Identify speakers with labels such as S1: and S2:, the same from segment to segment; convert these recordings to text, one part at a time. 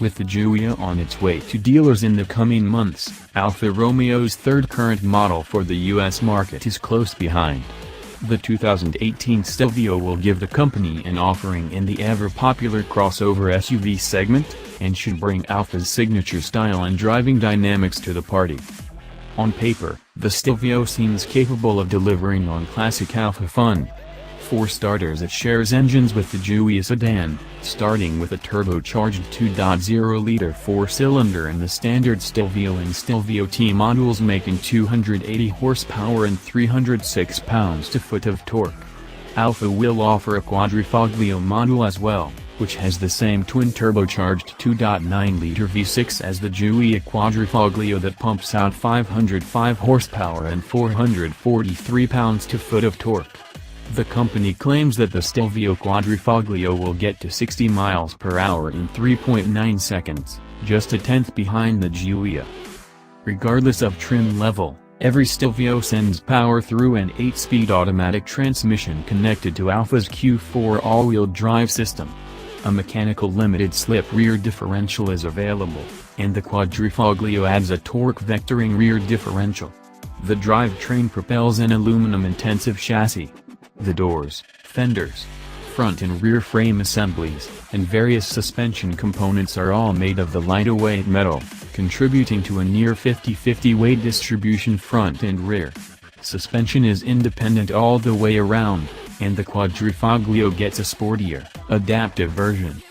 S1: With the Giulia on its way to dealers in the coming months, Alfa Romeo's third current model for the US market is close behind. The 2018 Stelvio will give the company an offering in the ever-popular crossover SUV segment, and should bring Alfa's signature style and driving dynamics to the party. On paper, the Stelvio seems capable of delivering on classic Alfa fun. For starters, it shares engines with the Giulia sedan, starting with a turbocharged 2.0-liter four-cylinder and the standard Stelvio and Stelvio T models, making 280 horsepower and 306 pounds-to-foot of torque. Alfa will offer a quadrifoglio model as well, which has the same twin-turbocharged 2.9-liter V6 as the Giulia quadrifoglio that pumps out 505 horsepower and 443 pounds-to-foot of torque. The company claims that the Stelvio quadrifoglio will get to 60 miles per hour in 3.9 seconds, just a tenth behind the Giulia. Regardless of trim level, every Stelvio sends power through an 8-speed automatic transmission connected to Alfa's Q4 all-wheel drive system. A mechanical limited-slip rear differential is available, and the quadrifoglio adds a torque vectoring rear differential. The drivetrain propels an aluminum-intensive chassis. The doors, fenders, front and rear frame assemblies, and various suspension components are all made of the lighter-weight metal, contributing to a near 50-50 weight distribution front and rear. Suspension is independent all the way around, and the quadrifoglio gets a sportier, adaptive version.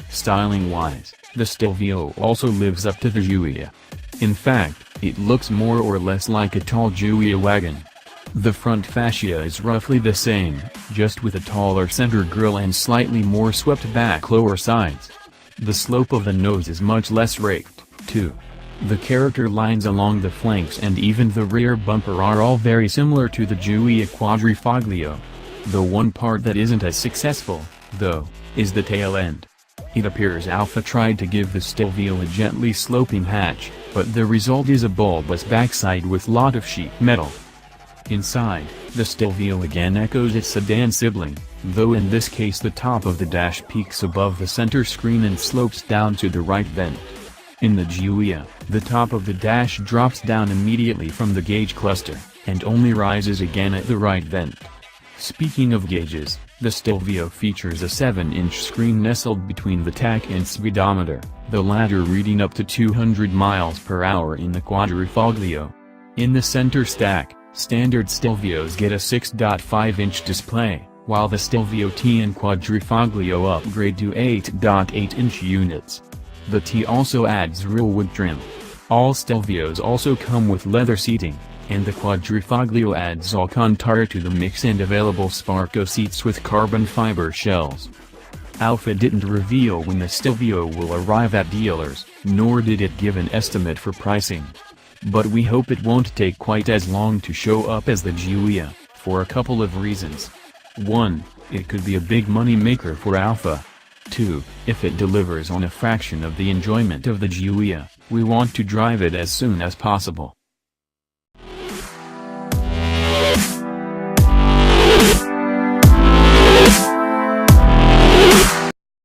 S1: Styling-wise, the Stelvio also lives up to the Giulia. In fact, it looks more or less like a tall Giulia wagon. The front fascia is roughly the same, just with a taller center grille and slightly more swept-back lower sides. The slope of the nose is much less raked, too. The character lines along the flanks and even the rear bumper are all very similar to the Giulia quadrifoglio. The one part that isn't as successful, though, is the tail end. It appears Alfa tried to give the Stelvio a gently sloping hatch, but the result is a bulbous backside with lot of sheet metal. Inside, the Stelvio again echoes its sedan sibling, though in this case the top of the dash peaks above the center screen and slopes down to the right vent. In the Giulia, the top of the dash drops down immediately from the gauge cluster, and only rises again at the right vent. Speaking of gauges, the Stelvio features a 7-inch screen nestled between the tach and speedometer, the latter reading up to 200 miles per hour in the quadrifoglio. In the center stack, standard Stelvios get a 6.5-inch display, while the Stelvio T and quadrifoglio upgrade to 8.8-inch units. The T also adds real wood trim. All Stelvios also come with leather seating, and the quadrifoglio adds Alcantara to the mix and available Sparco seats with carbon fiber shells. Alfa didn't reveal when the Stelvio will arrive at dealers, nor did it give an estimate for pricing. But we hope it won't take quite as long to show up as the Giulia, for a couple of reasons. 1, it could be a big money maker for Alfa. 2, if it delivers on a fraction of the enjoyment of the Giulia, we want to drive it as soon as possible.